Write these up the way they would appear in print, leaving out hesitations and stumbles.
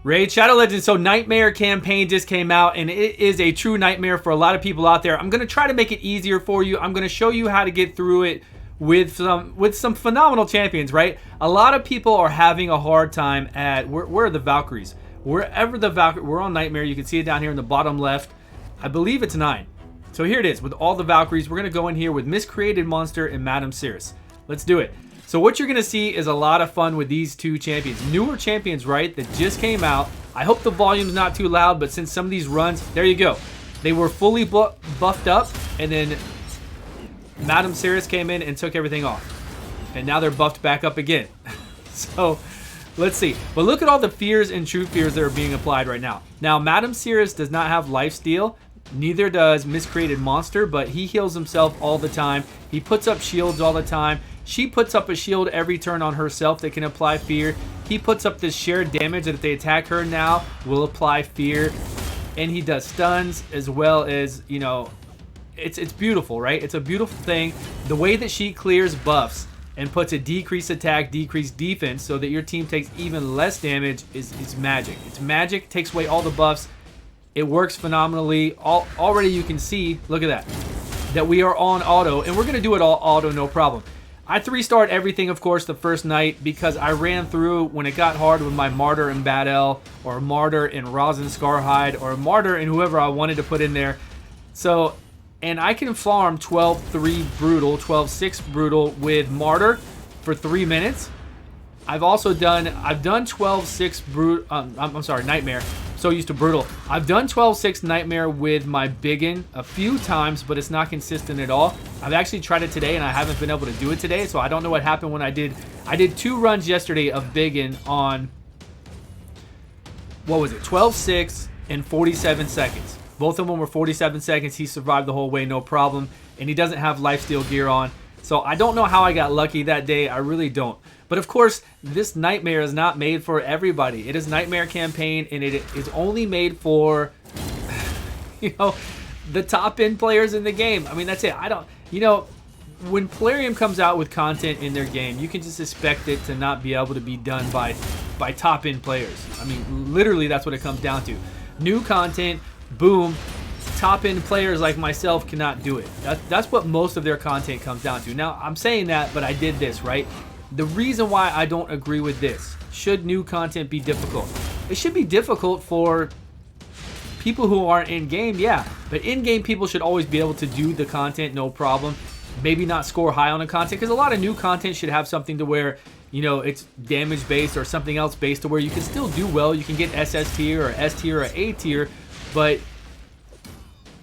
Raid Shadow Legends. So Nightmare campaign just came out, and it is a true nightmare for a lot of people out there. I'm going to try to make it easier for you. I'm going to show you how to get through it with some phenomenal champions, right? A lot of people are having a hard time at, where are the Valkyries? Wherever the Valkyrie, we're on Nightmare. You can see it down here in the bottom left. I believe it's 9. So here it is with all the Valkyries. We're going to go in here with Miscreated Monster and Madame Cirrus. Let's do it. So what you're going to see is a lot of fun with these two champions. Newer champions, right, that just came out. I hope the volume's not too loud, but since some of these runs, there you go. They were fully buffed up, and then Madame Cirrus came in and took everything off. And now they're buffed back up again. So let's see. But look at all the fears and true fears that are being applied right now. Now, Madame Cirrus does not have lifesteal. Neither does Miscreated Monster, but he heals himself all the time. He puts up shields all the time. She puts up a shield every turn on herself that can apply fear. He puts up this shared damage that if they attack her now will apply fear. And he does stuns as well as, you know, it's beautiful, right? It's a beautiful thing. The way that she clears buffs and puts a decreased attack, decreased defense so that your team takes even less damage is magic. It's magic, takes away all the buffs. It works phenomenally. Already you can see, look at that we are on auto, and we're going to do it all auto, no problem. I 3-starred everything, of course, the first night because I ran through when it got hard with my Martyr and Bad L, or Martyr and Rosin Scarhide, or Martyr and whoever I wanted to put in there. So, and I can farm 12-3 Brutal, 12-6 Brutal with Martyr for 3 minutes. I've done 12-6 Brutal, I'm sorry, Nightmare. So used to Brutal. I've done 12-6 Nightmare with my Biggin a few times, but it's not consistent at all. I've actually tried it today, and I haven't been able to do it today, so I don't know what happened when I did 2 runs yesterday of Biggin on, what was it, 12-6 and 47 seconds. Both of them were 47 seconds. He survived the whole way, no problem, and he doesn't have lifesteal gear on. So I don't know how I got lucky that day. I really don't. But of course, this Nightmare is not made for everybody. It is Nightmare campaign, and it is only made for, you know, the top end players in the game. I mean, that's it. When Plarium comes out with content in their game, you can just expect it to not be able to be done by top end players. I mean, literally, that's what it comes down to. New content, boom. Top end players like myself cannot do it. That's what most of their content comes down to. Now, I'm saying that, but I did this, right? The reason why I don't agree with this, should new content be difficult? It should be difficult for people who aren't in-game, yeah. But in-game people should always be able to do the content, no problem. Maybe not score high on the content, because a lot of new content should have something to where, you know, it's damage-based or something else based to where you can still do well. You can get SS tier or S tier or A tier, but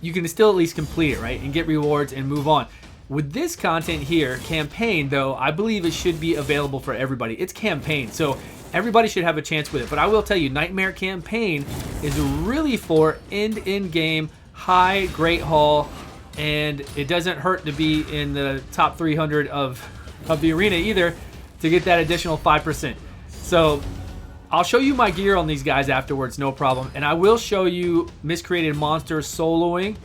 you can still at least complete it, right? And get rewards and move on. With this content here, campaign, though, I believe it should be available for everybody. It's campaign, so everybody should have a chance with it. But I will tell you, Nightmare campaign is really for end-in-game, high, great haul, and it doesn't hurt to be in the top 300 of the arena either to get that additional 5%. So I'll show you my gear on these guys afterwards, no problem. And I will show you Miscreated Monster soloing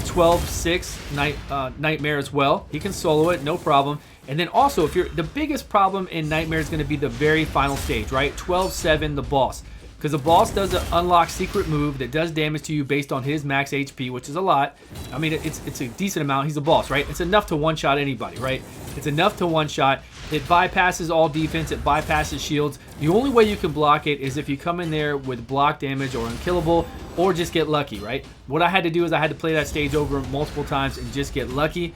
12-6 Nightmare as well. He can solo it, no problem. And then also, if you're the biggest problem in Nightmare is going to be the very final stage, right? 12-7, the boss. Because the boss does an unlock secret move that does damage to you based on his max HP, which is a lot. I mean, it's a decent amount. He's a boss, right? It's enough to one-shot anybody, right? It's enough to one-shot. It bypasses all defense. It bypasses shields. The only way you can block it is if you come in there with block damage or unkillable or just get lucky, right? What I had to do is I had to play that stage over multiple times and just get lucky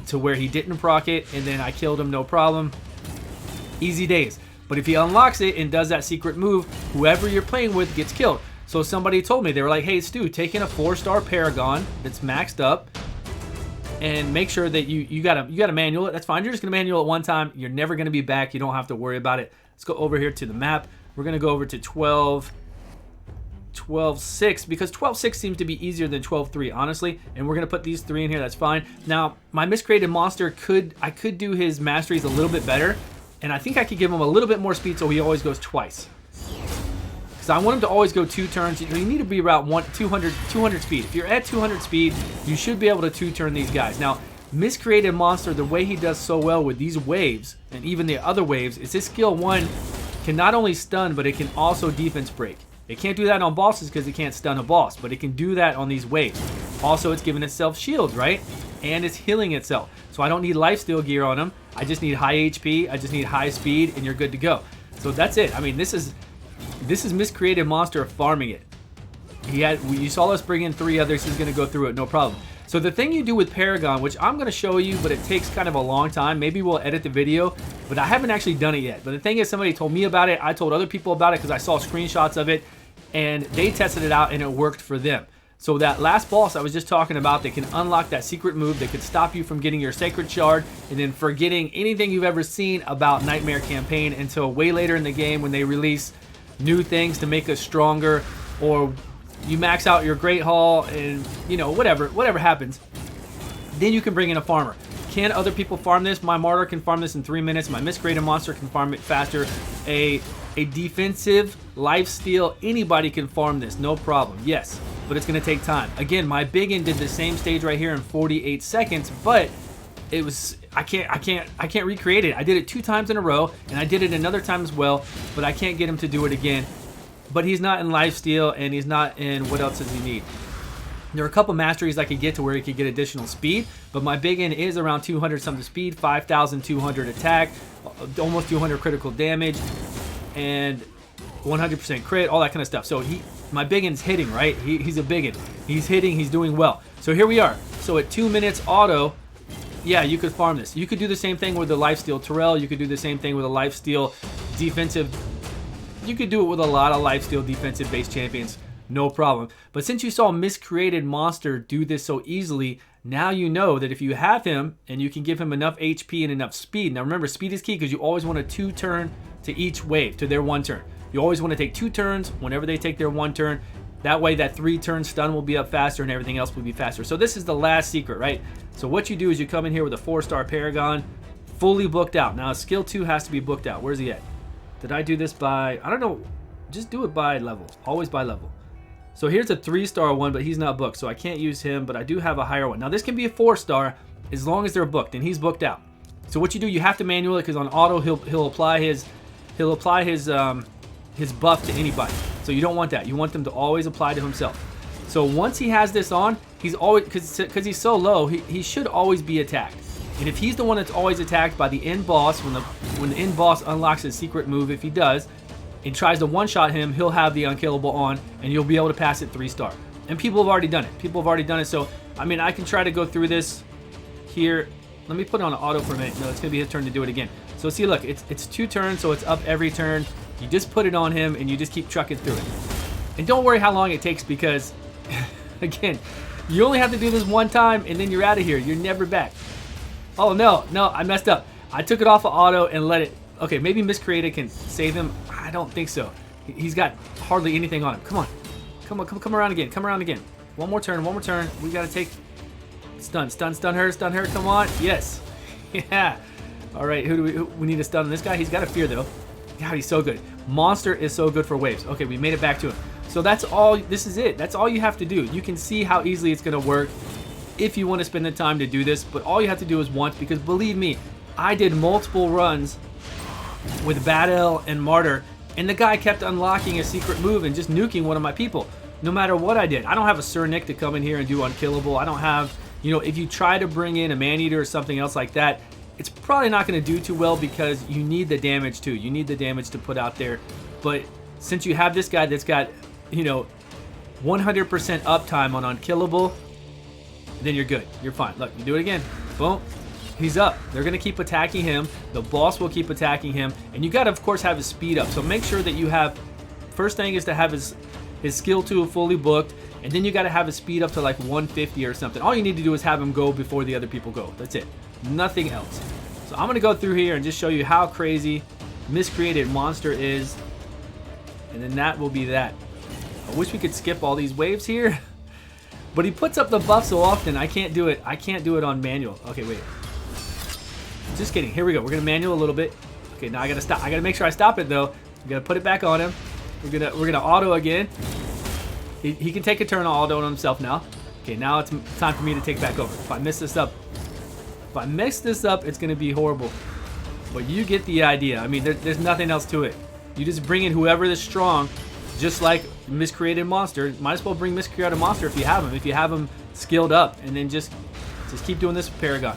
to where he didn't proc it, and then I killed him, no problem. Easy days. But if he unlocks it and does that secret move, whoever you're playing with gets killed. So somebody told me, they were like, hey, Stu, take in a 4-star Paragon that's maxed up and make sure that you gotta manual it. That's fine. You're just gonna manual it one time. You're never gonna be back. You don't have to worry about it. Let's go over here to the map. We're gonna go over to 12-6 because 12-6 seems to be easier than 12-3, honestly. And we're gonna put these 3 in here. That's fine. Now, my Miscreated Monster I could do his masteries a little bit better. And I think I could give him a little bit more speed so he always goes twice. Because I want him to always go 2 turns. You need to be about 200 speed. If you're at 200 speed, you should be able to 2-turn these guys. Now, Miscreated Monster, the way he does so well with these waves, and even the other waves, is his skill 1 can not only stun, but it can also defense break. It can't do that on bosses because it can't stun a boss, but it can do that on these waves. Also, it's giving itself shields, right? And it's healing itself. So I don't need lifesteal gear on him. I just need high HP, I just need high speed, and you're good to go. So that's it. I mean, this is Miscreated Monster farming it. You saw us bring in 3 others, he's gonna go through it, no problem. So the thing you do with Paragon, which I'm gonna show you, but it takes kind of a long time. Maybe we'll edit the video, but I haven't actually done it yet. But the thing is, somebody told me about it, I told other people about it because I saw screenshots of it, and they tested it out and it worked for them. So that last boss I was just talking about, they can unlock that secret move that could stop you from getting your Sacred Shard and then forgetting anything you've ever seen about Nightmare Campaign until way later in the game when they release new things to make us stronger, or you max out your Great Hall and, you know, whatever happens. Then you can bring in a farmer. Can other people farm this? My Martyr can farm this in 3 minutes. My Miscreated Monster can farm it faster. A defensive lifesteal, anybody can farm this, no problem. Yes, but it's gonna take time. Again, my Biggin did the same stage right here in 48 seconds, but it was I can't recreate it. I did it 2 times in a row, and I did it another time as well, but I can't get him to do it again. But he's not in lifesteal, and he's not in, what else does he need? There are a couple masteries I could get to where he could get additional speed, but my Biggin is around 200 something speed, 5,200 attack, almost 200 critical damage, and 100% crit, all that kind of stuff. So my Biggin's hitting, right? He's a Biggin. He's hitting, he's doing well. So here we are. So at 2 minutes auto, yeah, you could farm this. You could do the same thing with the lifesteal Terrell. You could do the same thing with a lifesteal defensive. You could do it with a lot of lifesteal defensive based champions, no problem. But since you saw Miscreated Monster do this so easily, now you know that if you have him and you can give him enough HP and enough speed. Now remember, speed is key because you always want a 2 turn to each wave, to their 1 turn. You always want to take 2 turns whenever they take their 1 turn. That way that 3 turn stun will be up faster and everything else will be faster. So this is the last secret, right? So what you do is you come in here with a 4-star Paragon, fully booked out. Now skill 2 has to be booked out. Where's he at? Did I do this by, I don't know, just do it by level, always by level. So here's a 3-star one, but he's not booked, so I can't use him, but I do have a higher one. Now this can be a 4-star as long as they're booked, and he's booked out. So what you do, you have to manual it because on auto he'll apply his buff to anybody. So you don't want that. You want them to always apply to himself. So once he has this on, he's always, because he's so low, he should always be attacked. And if he's the one that's always attacked by the end boss, when the end boss unlocks his secret move, if he does, and tries to one-shot him, he'll have the unkillable on, and you'll be able to pass it 3-star. And people have already done it. People have already done it. So, I mean, I can try to go through this here. Let me put it on auto for a minute. No, it's going to be his turn to do it again. So see, look, it's 2 turns, so it's up every turn. You just put it on him, and you just keep trucking through it. And don't worry how long it takes because, again, you only have to do this 1 time, and then you're out of here. You're never back. Oh, no, I messed up. I took it off of auto and let it. Okay, maybe Miscreated can save him. I don't think so. He's got hardly anything on him. Come on. Come around again. Come around again. One more turn. We got to take. Stun her. Come on. Yes. Yeah. All right, who we need to stun on this guy? He's got a fear, though. God, he's so good. Monster is so good for waves. Okay, we made it back to him. So that's all. This is it. That's all you have to do. You can see how easily it's going to work if you want to spend the time to do this, but all you have to do is once, because believe me, I did multiple runs with Battle and Martyr, and the guy kept unlocking a secret move and just nuking one of my people, no matter what I did. I don't have a Sir Nick to come in here and do unkillable. I don't have, you know, if you try to bring in a Man-Eater or something else like that, it's probably not going to do too well because you need the damage too. You need the damage to put out there. But since you have this guy that's got, you know, 100% uptime on unkillable, then you're good. You're fine. Look, you do it again. Boom. He's up. They're going to keep attacking him. The boss will keep attacking him. And you got to, of course, have his speed up. So make sure that you have, first thing is to have his skill 2 fully booked. And then you got to have his speed up to like 150 or something. All you need to do is have him go before the other people go. That's it. Nothing else. So I'm going to go through here and just show you how crazy Miscreated Monster is. And then that will be that. I wish we could skip all these waves here. But he puts up the buff so often, I can't do it. I can't do it on manual. Okay, wait. Just kidding. Here we go. We're gonna manual a little bit. Okay, now I gotta stop. I gotta make sure I stop it though. I'm gonna put it back on him. We're gonna auto again. He can take a turn on auto on himself now. Okay, now it's time for me to take back over. If I mess this up, it's gonna be horrible. But you get the idea. I mean, there's nothing else to it. You just bring in whoever is strong, just like Miscreated Monster. Might as well bring Miscreated Monster if you have him. If you have him skilled up, and then just keep doing this with Paragon.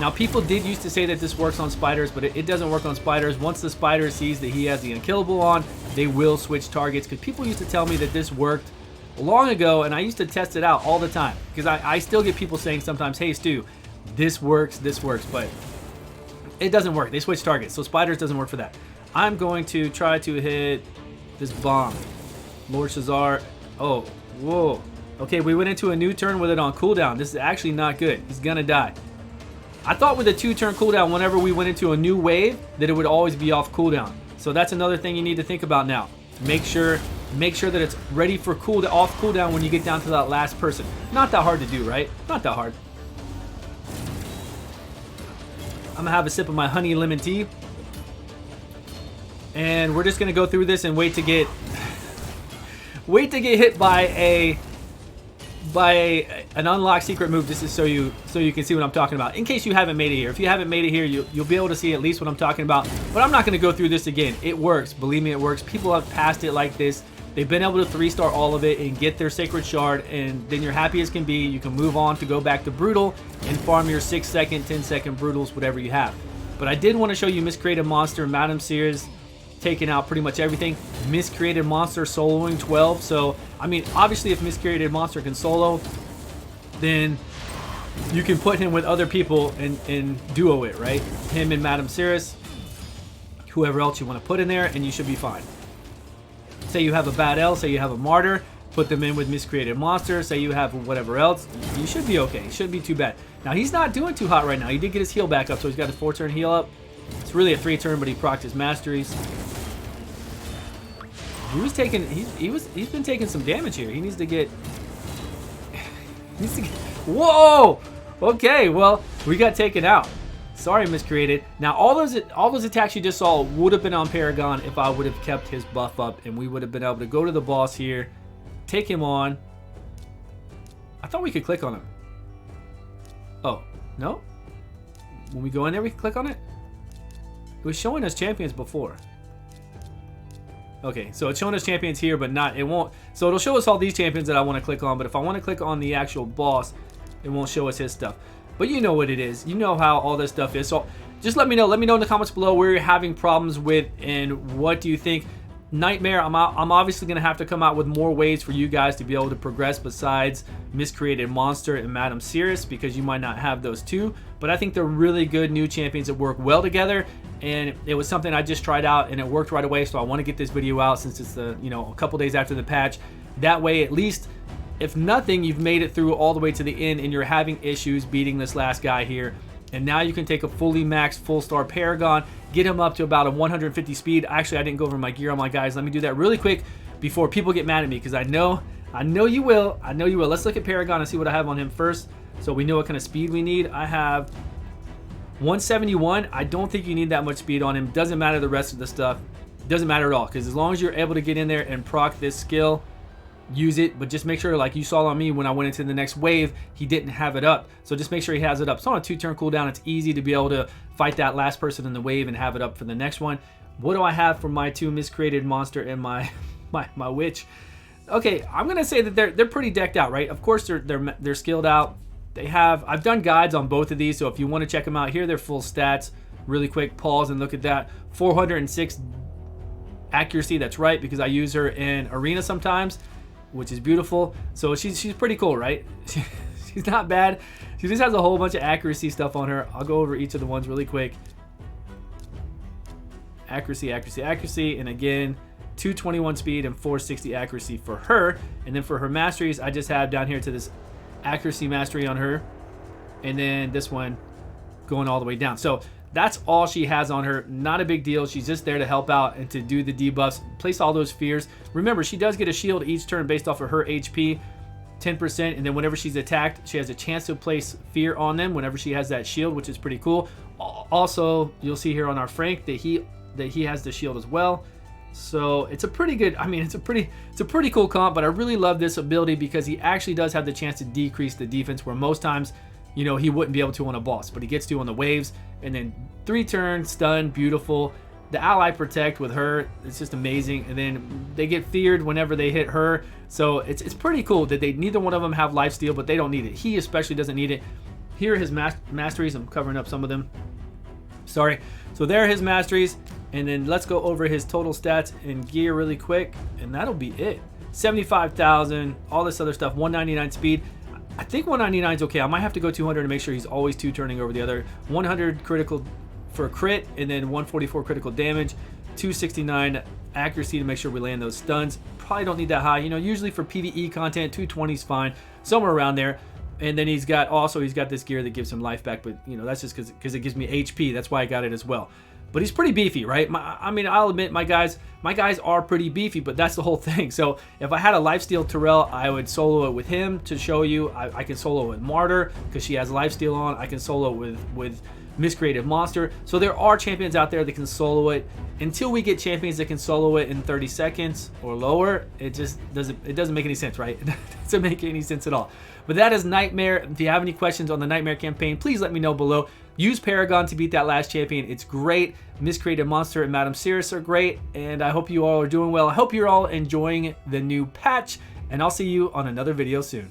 Now, people did used to say that this works on spiders, but it doesn't work on spiders. Once the spider sees that he has the unkillable on, they will switch targets. Because people used to tell me that this worked long ago, and I used to test it out all the time. Because I still get people saying sometimes, hey, Stu, this works, but it doesn't work. They switch targets, so spiders doesn't work for that. I'm going to try to hit this bomb. Lord Shazar. Oh, whoa. Okay, we went into a new turn with it on cooldown. This is actually not good. He's going to die. I thought with a 2-turn cooldown, whenever we went into a new wave, that it would always be off cooldown. So that's another thing you need to think about now. Make sure that it's ready for off cooldown when you get down to that last person. Not that hard to do, right? Not that hard. I'm gonna have a sip of my honey lemon tea, and we're just gonna go through this and wait to get hit by an unlocked secret move. This is so you can see what I'm talking about. In case you haven't made it here. If you haven't made it here, you'll be able to see at least what I'm talking about. But I'm not going to go through this again. It works. Believe me, it works. People have passed it like this. They've been able to 3-star all of it and get their Sacred Shard, and then you're happy as can be. You can move on to go back to Brutal and farm your 6-second, 10-second Brutals, whatever you have. But I did want to show you Miscreated Monster, Madame Sears, taking out pretty much everything. Miscreated Monster soloing 12. So, I mean, obviously if Miscreated Monster can solo, then you can put him with other people and duo it, right? Him and Madame Sears, whoever else you want to put in there, and you should be fine. Say you have a Bad L, say you have a Martyr, put them in with Miscreated Monster, say you have whatever else, you should be okay. It shouldn't be too bad. Now, he's not doing too hot right now. He did get his heal back up, so he's got a 4-turn heal up. It's really a 3-turn, but he procced his masteries. He's been taking some damage here. He needs to get. Whoa! Okay, well, we got taken out. Sorry, Miscreated. Now, all those attacks you just saw would have been on Paragon if I would have kept his buff up, and we would have been able to go to the boss here, take him on. I thought we could click on him. Oh, no? When we go in there, we can click on it? It was showing us champions before. Okay, so it's showing us champions here, but not, it won't. So it'll show us all these champions that I want to click on, but if I want to click on the actual boss, it won't show us his stuff. But you know what it is. You know how all this stuff is. So just let me know. Let me know in the comments below where you're having problems with and what do you think. Nightmare, I'm obviously going to have to come out with more ways for you guys to be able to progress besides Miscreated Monster and Madame Sears, because you might not have those two. But I think they're really good new champions that work well together, and it was something I just tried out and it worked right away. So I want to get this video out since it's a couple days after the patch. That way, at least, if nothing, you've made it through all the way to the end and you're having issues beating this last guy here. And now you can take a fully maxed full-star Paragon, get him up to about a 150 speed. Actually, I didn't go over my gear on my guys. Let me do that really quick before people get mad at me, because I know you will. I know you will. Let's look at Paragon and see what I have on him first, so we know what kind of speed we need. I have 171. I don't think you need that much speed on him. Doesn't matter the rest of the stuff. Doesn't matter at all, because as long as you're able to get in there and proc this skill, use it. But just make sure, like you saw on me when I went into the next wave, he didn't have it up, so just make sure he has it up. It's on a 2-turn cooldown. It's easy to be able to fight that last person in the wave and have it up for the next one. What do I have for my 2 Miscreated Monster and my witch? Okay, I'm gonna say that they're pretty decked out, right? Of course they're skilled out. I've done guides on both of these, so if you want to check them out, here they're full stats. Really quick, pause and look at that. 406 accuracy. That's right, because I use her in arena sometimes, which is beautiful. So she's pretty cool, right? She's not bad. She just has a whole bunch of accuracy stuff on her. I'll go over each of the ones really quick. Accuracy, accuracy, accuracy, and again, 221 speed and 460 accuracy for her. And then for her masteries, I just have down here to this accuracy mastery on her, and then this one going all the way down. So that's all she has on her. Not a big deal. She's just there to help out and to do the debuffs, place all those fears. Remember, she does get a shield each turn based off of her HP, 10%, and then whenever she's attacked, she has a chance to place fear on them whenever she has that shield, which is pretty cool. Also, you'll see here on our Frank that he has the shield as well. So it's a pretty good, I mean, it's a pretty cool comp, but I really love this ability because he actually does have the chance to decrease the defense, where most times, you know, he wouldn't be able to on a boss, but he gets to on the waves. And then 3 turns, stun, beautiful. The ally protect with her, it's just amazing. And then they get feared whenever they hit her. So it's pretty cool that neither one of them have lifesteal, but they don't need it. He especially doesn't need it. Here are his masteries. I'm covering up some of them. Sorry. So there are his masteries. And then let's go over his total stats and gear really quick. And that'll be it. 75,000, all this other stuff, 199 speed. I think 199 is okay. I might have to go 200 to make sure he's always 2 turning over the other. 100 critical for a crit, and then 144 critical damage, 269 accuracy to make sure we land those stuns. Probably don't need that high. You know, usually for PvE content, 220 is fine, somewhere around there. And then he's got this gear that gives him life back, but you know, that's just because it gives me HP. That's why I got it as well. But he's pretty beefy, right? I mean, I'll admit my guys are pretty beefy, but that's the whole thing. So if I had a lifesteal Terrell, I would solo it with him to show you. I can solo with Martyr because she has lifesteal on. I can solo with Miscreated Monster. So there are champions out there that can solo it. Until we get champions that can solo it in 30 seconds or lower, it doesn't make any sense, right? It doesn't make any sense at all. But that is Nightmare. If you have any questions on the Nightmare campaign, please let me know below. Use Paragon to beat that last champion. It's great. Miscreated Monster and Madame Cirrus are great. And I hope you all are doing well. I hope you're all enjoying the new patch. And I'll see you on another video soon.